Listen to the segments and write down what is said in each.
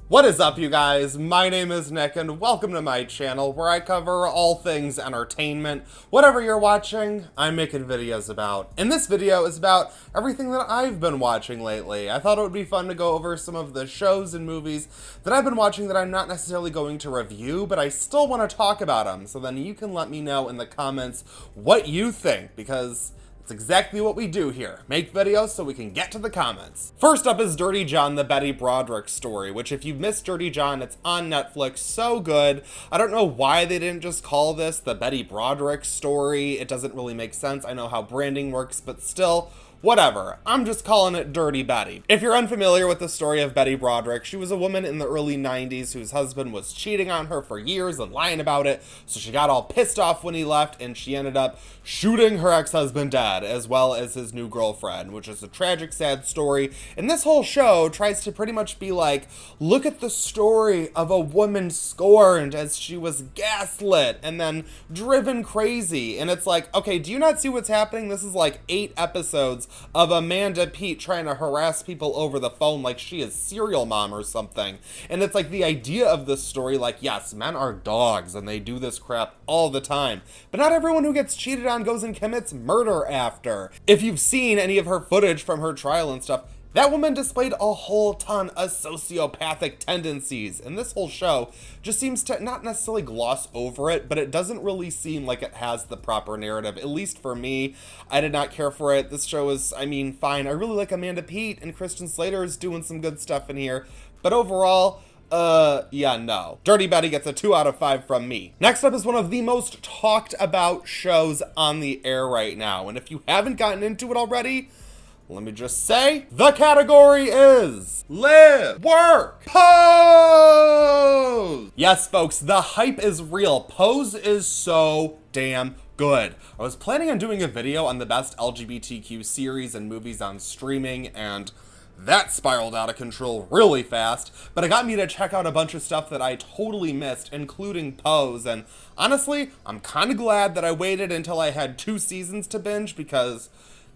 What is up, you guys? My name is Nick, and welcome to my channel where I cover all things entertainment. Whatever you're watching, I'm making videos about. And this video is about everything that I've been watching lately. I thought it would be fun to go over some of the shows and movies that I've been watching that I'm not necessarily going to review, but I still want to talk about them. So then you can let me know in the comments what you think, because it's exactly what we do here. Make videos so we can get to the comments. First up is Dirty John, the Betty Broderick story, which if you've missed Dirty John, it's on Netflix. So good. I don't know why they didn't just call this the Betty Broderick story. It doesn't really make sense. I know how branding works, but still, whatever. I'm just calling it Dirty Betty. If you're unfamiliar with the story of Betty Broderick, she was a woman in the early 90s whose husband was cheating on her for years and lying about it, so she got all pissed off when he left, and she ended up shooting her ex-husband dead, as well as his new girlfriend, which is a tragic, sad story. And this whole show tries to pretty much be like, look at the story of a woman scorned as she was gaslit and then driven crazy. And it's like, okay, do you not see what's happening? This is like 8 episodes of Amanda Peet trying to harass people over the phone like she is Serial Mom or something. And it's like the idea of this story, like, yes, men are dogs and they do this crap all the time, but not everyone who gets cheated on goes and commits murder after. If you've seen any of her footage from her trial and stuff, that woman displayed a whole ton of sociopathic tendencies, and this whole show just seems to not necessarily gloss over it, but it doesn't really seem like it has the proper narrative. At least for me, I did not care for it. This show is, I mean, fine. I really like Amanda Peet, and Christian Slater is doing some good stuff in here, but overall, yeah, no. Dirty Betty gets a 2 out of 5 from me. Next up is one of the most talked about shows on the air right now, and if you haven't gotten into it already, let me just say, the category is Live, Work, Pose! Yes, folks, the hype is real. Pose is so damn good. I was planning on doing a video on the best LGBTQ series and movies on streaming, and that spiraled out of control really fast, but it got me to check out a bunch of stuff that I totally missed, including Pose, and honestly, I'm kind of glad that I waited until I had 2 seasons to binge, because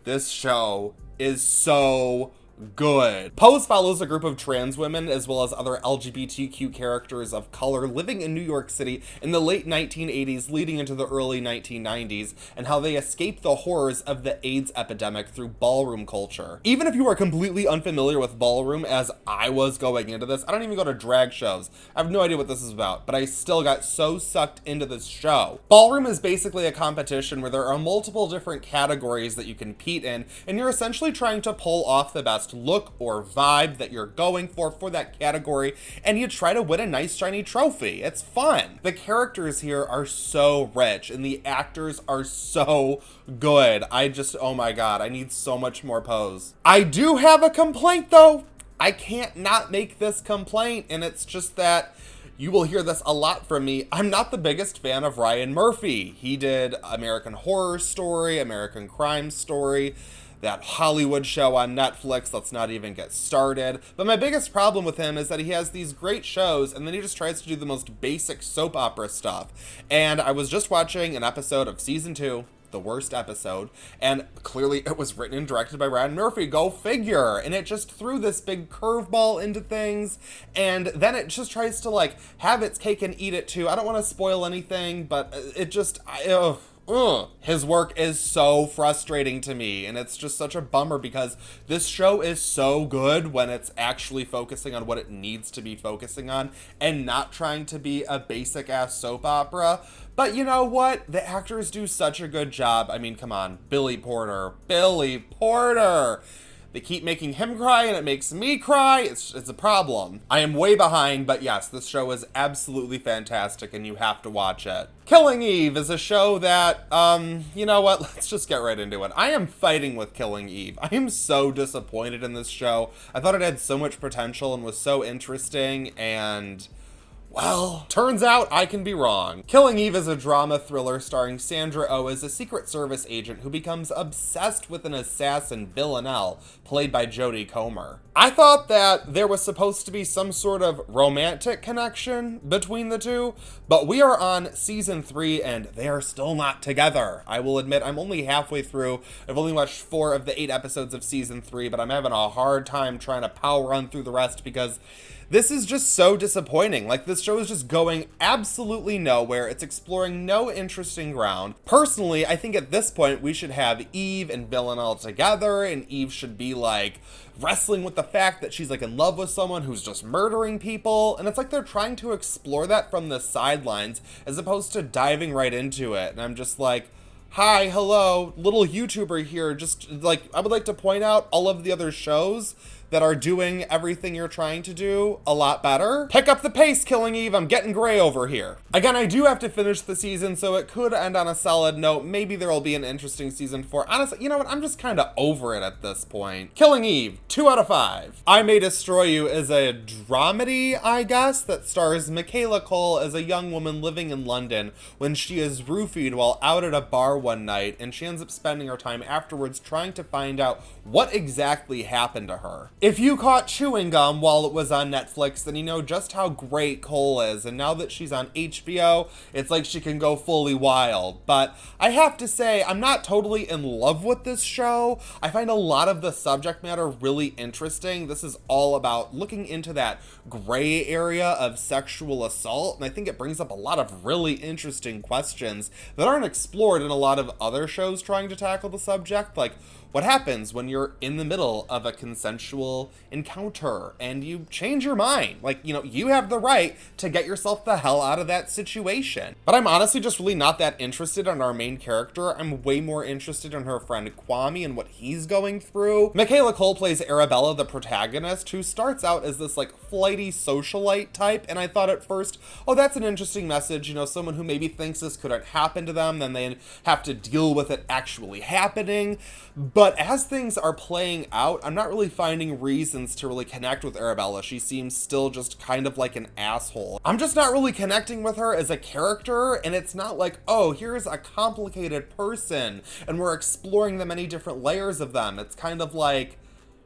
this show is so good. Pose follows a group of trans women as well as other LGBTQ characters of color living in New York City in the late 1980s leading into the early 1990s, and how they escape the horrors of the AIDS epidemic through ballroom culture. Even if you are completely unfamiliar with ballroom, as I was going into this, I don't even go to drag shows. I have no idea what this is about, but I still got so sucked into this show. Ballroom is basically a competition where there are multiple different categories that you compete in, and you're essentially trying to pull off the best look or vibe that you're going for that category, and you try to win a nice shiny trophy. It's fun. The characters here are so rich and the actors are so good. Oh my god, I need so much more Pose. I do have a complaint though. I can't not make this complaint, and it's just that you will hear this a lot from me. I'm not the biggest fan of Ryan Murphy. He did American Horror Story, American Crime Story, that Hollywood show on Netflix. Let's not even get started. But my biggest problem with him is that he has these great shows and then he just tries to do the most basic soap opera stuff. And I was just watching an episode of season 2, the worst episode, and clearly it was written and directed by Ryan Murphy, go figure, and it just threw this big curveball into things, and then it just tries to like have its cake and eat it too. I don't want to spoil anything, but it just, his work is so frustrating to me, and it's just such a bummer because this show is so good when it's actually focusing on what it needs to be focusing on and not trying to be a basic ass soap opera. But you know what? The actors do such a good job. I mean, come on, Billy Porter. They keep making him cry and it makes me cry. It's a problem. I am way behind, but yes, this show is absolutely fantastic and you have to watch it. Killing Eve is a show that, you know what? Let's just get right into it. I am fighting with Killing Eve. I am so disappointed in this show. I thought it had so much potential and was so interesting, and well, turns out I can be wrong. Killing Eve is a drama thriller starring Sandra Oh as a Secret Service agent who becomes obsessed with an assassin, Villanelle, played by Jodie Comer. I thought that there was supposed to be some sort of romantic connection between the two, but we are on season 3 and they are still not together. I will admit I'm only halfway through. I've only watched 4 of the 8 episodes of season 3, but I'm having a hard time trying to power run through the rest because This is just so disappointing. Like, this show is just going absolutely nowhere. It's exploring no interesting ground. Personally, I think at this point we should have Eve and Villanelle together, and Eve should be like wrestling with the fact that she's like in love with someone who's just murdering people. And it's like they're trying to explore that from the sidelines as opposed to diving right into it. And I'm just like, hi, hello, little YouTuber here. Just like, I would like to point out all of the other shows that are doing everything you're trying to do a lot better. Pick up the pace, Killing Eve. I'm getting gray over here. Again, I do have to finish the season, so it could end on a solid note. Maybe there will be an interesting season 4. Honestly, you know what? I'm just kind of over it at this point. Killing Eve, 2 out of 5. I May Destroy You is a dramedy, I guess, that stars Michaela Cole as a young woman living in London when she is roofied while out at a bar one night, and she ends up spending her time afterwards trying to find out what exactly happened to her. If you caught chewing gum while it was on Netflix, then you know just how great Cole is, and now that she's on HBO, it's like she can go fully wild. But I have to say, I'm not totally in love with this show. I find a lot of the subject matter really interesting. This is all about looking into that gray area of sexual assault, and I think it brings up a lot of really interesting questions that aren't explored in a lot of other shows trying to tackle the subject, like what happens when you're in the middle of a consensual encounter and you change your mind? Like, you know, you have the right to get yourself the hell out of that situation. But I'm honestly just really not that interested in our main character. I'm way more interested in her friend Kwame and what he's going through. Michaela Cole plays Arabella, the protagonist, who starts out as this like flighty socialite type. And I thought at first, oh, that's an interesting message. You know, someone who maybe thinks this couldn't happen to them, then they have to deal with it actually happening. But as things are playing out, I'm not really finding reasons to really connect with Arabella. She seems still just kind of like an asshole. I'm just not really connecting with her as a character, and it's not like, oh, here's a complicated person, and we're exploring the many different layers of them. It's kind of like,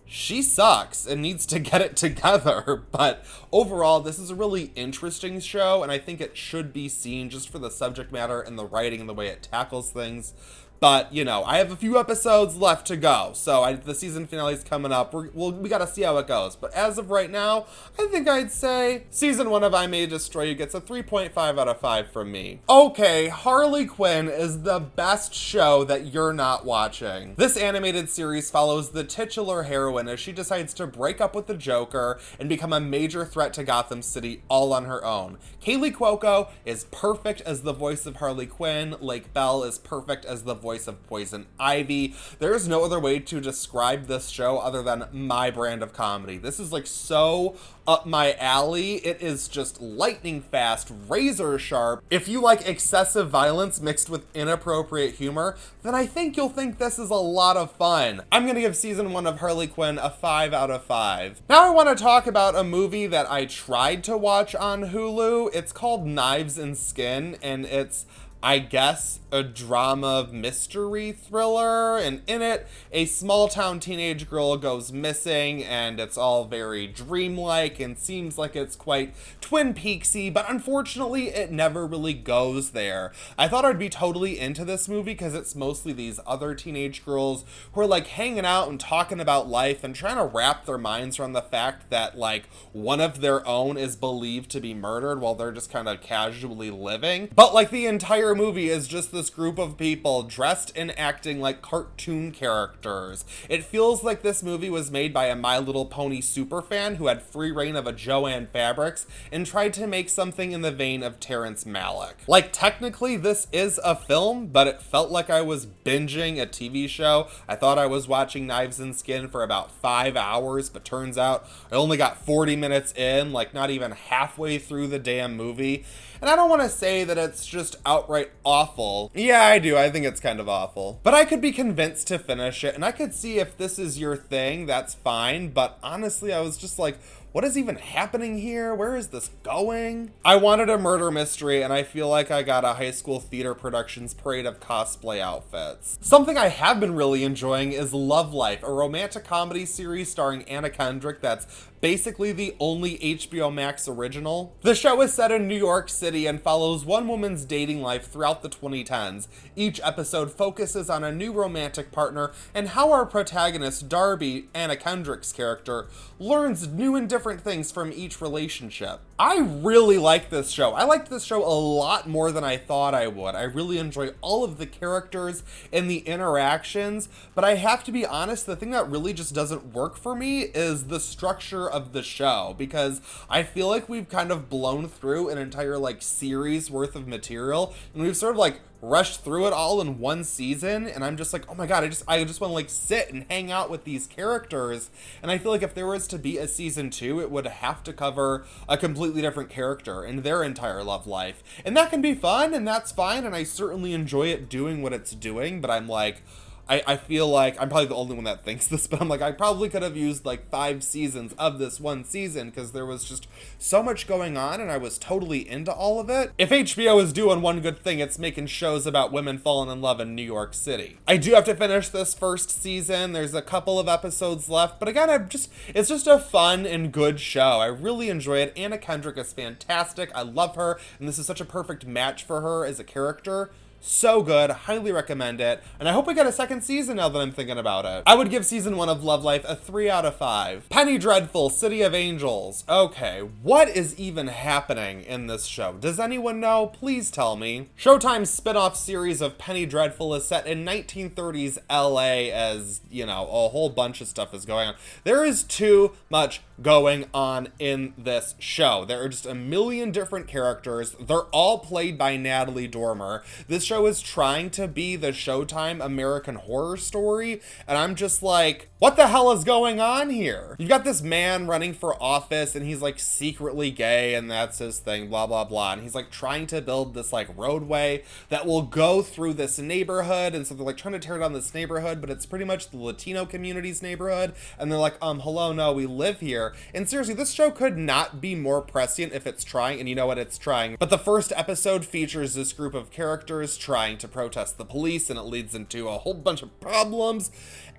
she sucks and needs to get it together. But overall, this is a really interesting show, and I think it should be seen just for the subject matter and the writing and the way it tackles things. But, you know, I have a few episodes left to go, so the season finale is coming up. We gotta see how it goes. But as of right now, I think I'd say season 1 of I May Destroy You gets a 3.5 out of 5 from me. Okay, Harley Quinn is the best show that you're not watching. This animated series follows the titular heroine as she decides to break up with the Joker and become a major threat to Gotham City all on her own. Kaylee Cuoco is perfect as the voice of Harley Quinn. Lake Bell is perfect as the voice of Poison Ivy. There is no other way to describe this show other than my brand of comedy. This is like so up my alley. It is just lightning fast, razor sharp. If you like excessive violence mixed with inappropriate humor, then I think you'll think this is a lot of fun. I'm gonna give season 1 of Harley Quinn a 5 out of 5. Now I want to talk about a movie that I tried to watch on Hulu. It's called Knives and Skin, and it's, I guess, a drama mystery thriller, and in it, a small town teenage girl goes missing, and it's all very dreamlike and seems like it's quite Twin Peaksy, but unfortunately it never really goes there. I thought I'd be totally into this movie because it's mostly these other teenage girls who are like hanging out and talking about life and trying to wrap their minds around the fact that like one of their own is believed to be murdered while they're just kind of casually living. But like the entire movie is just this group of people dressed and acting like cartoon characters. It feels like this movie was made by a My Little Pony superfan who had free reign of a Joanne Fabrics and tried to make something in the vein of Terrence Malick. Like, technically this is a film, but it felt like I was binging a TV show. I thought I was watching Knives and Skin for about 5 hours, but turns out I only got 40 minutes in, like not even halfway through the damn movie. And I don't want to say that it's just outright awful. Yeah, I do. I think it's kind of awful. But I could be convinced to finish it, and I could see if this is your thing, that's fine. But honestly, I was just like, what is even happening here? Where is this going? I wanted a murder mystery, and I feel like I got a high school theater production's parade of cosplay outfits. Something I have been really enjoying is Love Life, a romantic comedy series starring Anna Kendrick that's basically the only HBO Max original. The show is set in New York City and follows one woman's dating life throughout the 2010s. Each episode focuses on a new romantic partner and how our protagonist, Darby, Anna Kendrick's character, learns new and different different things from each relationship. I really like this show. I liked this show a lot more than I thought I would. I really enjoy all of the characters and the interactions, but I have to be honest, the thing that really just doesn't work for me is the structure of the show, because I feel like we've kind of blown through an entire like series worth of material, and we've sort of like rushed through it all in one season, and I'm just like, oh my god, I just want to like sit and hang out with these characters. And I feel like if there was to be a season 2, it would have to cover a completely different character and their entire love life, and that can be fun, and that's fine, and I certainly enjoy it doing what it's doing. But I'm like, I feel like I'm probably the only one that thinks this, but I'm like, I probably could have used like 5 seasons of this one season, because there was just so much going on and I was totally into all of it. If HBO is doing one good thing, it's making shows about women falling in love in New York City. I do have to finish this first season. There's a couple of episodes left, but again, it's just a fun and good show. I really enjoy it. Anna Kendrick is fantastic. I love her, and this is such a perfect match for her as a character. So good, highly recommend it, and I hope we get a second season now that I'm thinking about it. I would give season 1 of Love Life a 3 out of 5. Penny Dreadful, City of Angels. Okay, what is even happening in this show? Does anyone know? Please tell me. Showtime's spin-off series of Penny Dreadful is set in 1930s LA, as, you know, a whole bunch of stuff is going on. There is too much going on in this show. There are just a million different characters. They're all played by Natalie Dormer. This show is trying to be the Showtime American Horror Story, and I'm just like, what the hell is going on here? You've got this man running for office, and he's like secretly gay, and that's his thing, blah blah blah, and he's like trying to build this like roadway that will go through this neighborhood, and so they're like trying to tear down this neighborhood, but it's pretty much the Latino community's neighborhood, and they're like, hello, no, we live here. And seriously, this show could not be more prescient if it's trying, and you know what, it's trying. But the first episode features this group of characters trying to protest the police, and it leads into a whole bunch of problems.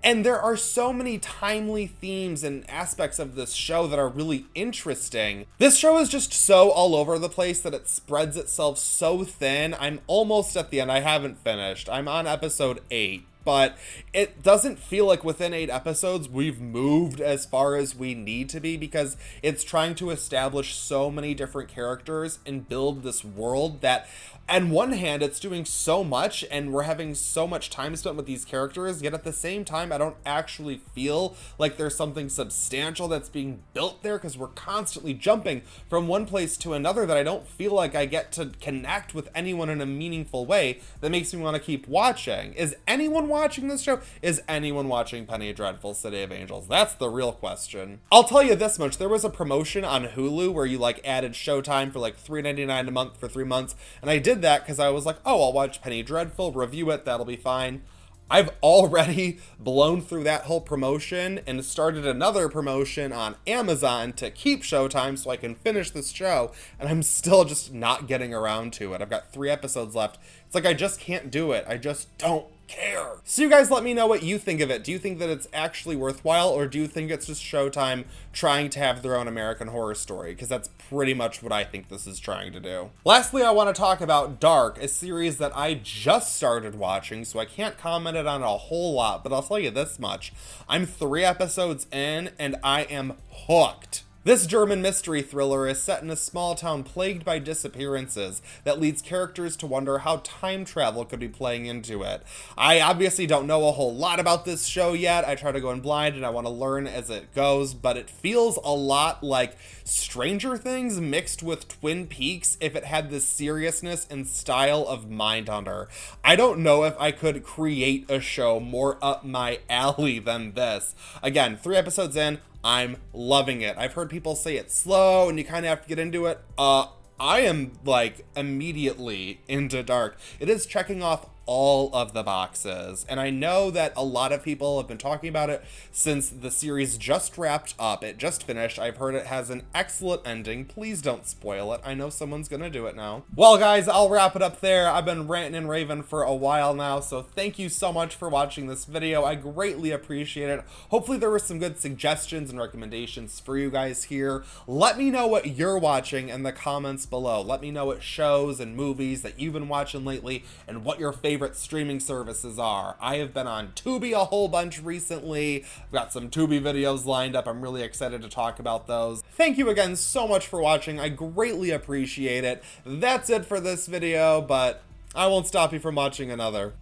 And there are so many timely themes and aspects of this show that are really interesting. This show is just so all over the place that it spreads itself so thin. I'm almost at the end. I haven't finished. I'm on episode 8. But it doesn't feel like within 8 episodes we've moved as far as we need to be, because it's trying to establish so many different characters and build this world that, on one hand, it's doing so much and we're having so much time spent with these characters, yet at the same time I don't actually feel like there's something substantial that's being built there, because we're constantly jumping from one place to another that I don't feel like I get to connect with anyone in a meaningful way that makes me want to keep watching. Is anyone watching this show? Is anyone watching Penny Dreadful, City of Angels? That's the real question. I'll tell you this much, there was a promotion on Hulu where you like added Showtime for like $3.99 a month for 3 months, and I did that because I was like, oh, I'll watch Penny Dreadful, review it, that'll be fine. I've already blown through that whole promotion and started another promotion on Amazon to keep Showtime so I can finish this show, and I'm still just not getting around to it. I've got 3 episodes left. It's like I just can't do it. I just don't care. So you guys let me know what you think of it. Do you think that it's actually worthwhile, or do you think it's just Showtime trying to have their own American Horror Story? Because that's pretty much what I think this is trying to do. Lastly, I want to talk about Dark, a series that I just started watching, so I can't comment it on a whole lot, but I'll tell you this much. I'm 3 episodes in, and I am hooked. This German mystery thriller is set in a small town plagued by disappearances that leads characters to wonder how time travel could be playing into it. I obviously don't know a whole lot about this show yet. I try to go in blind and I want to learn as it goes, but it feels a lot like Stranger Things mixed with Twin Peaks if it had the seriousness and style of Mindhunter. I don't know if I could create a show more up my alley than this. Again, 3 episodes in, I'm loving it. I've heard people say it's slow and you kind of have to get into it. I am like immediately into Dark. It is checking off all of the boxes, and I know that a lot of people have been talking about it since the series just wrapped up. It just finished. I've heard it has an excellent ending. Please don't spoil it. I know someone's gonna do it now. Well guys, I'll wrap it up there. I've been ranting and raving for a while now, so thank you so much for watching this video. I greatly appreciate it. Hopefully there were some good suggestions and recommendations for you guys here. Let me know what you're watching in the comments below. Let me know what shows and movies that you've been watching lately and what your favorite favorite streaming services are. I have been on Tubi a whole bunch recently. I've got some Tubi videos lined up. I'm really excited to talk about those. Thank you again so much for watching. I greatly appreciate it. That's it for this video, but I won't stop you from watching another.